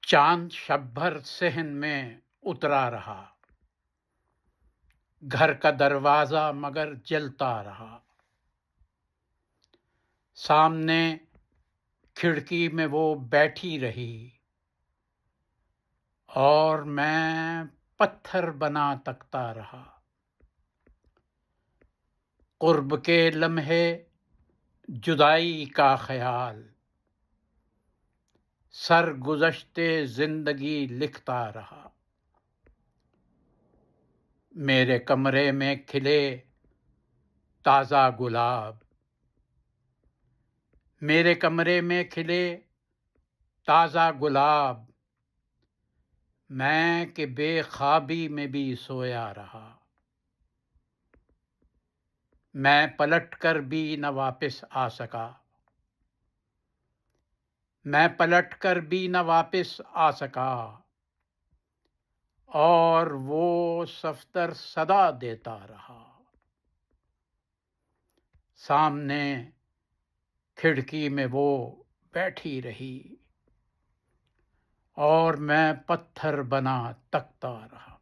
چاند شب بھر صحن میں اترا رہا، گھر کا دروازہ مگر جلتا رہا۔ سامنے کھڑکی میں وہ بیٹھی رہی اور میں پتھر بنا تکتا رہا۔ قرب کے لمحے، جدائی کا خیال، سر گزشتے زندگی لکھتا رہا۔ میرے کمرے میں کھلے تازہ گلاب، میرے کمرے میں کھلے تازہ گلاب، میں کہ بے خوابی میں بھی سویا رہا۔ میں پلٹ کر بھی نہ واپس آ سکا، میں پلٹ کر بھی نہ واپس آ سکا، اور وہ صفدر صدا دیتا رہا۔ سامنے کھڑکی میں وہ بیٹھی رہی اور میں پتھر بنا تکتا رہا۔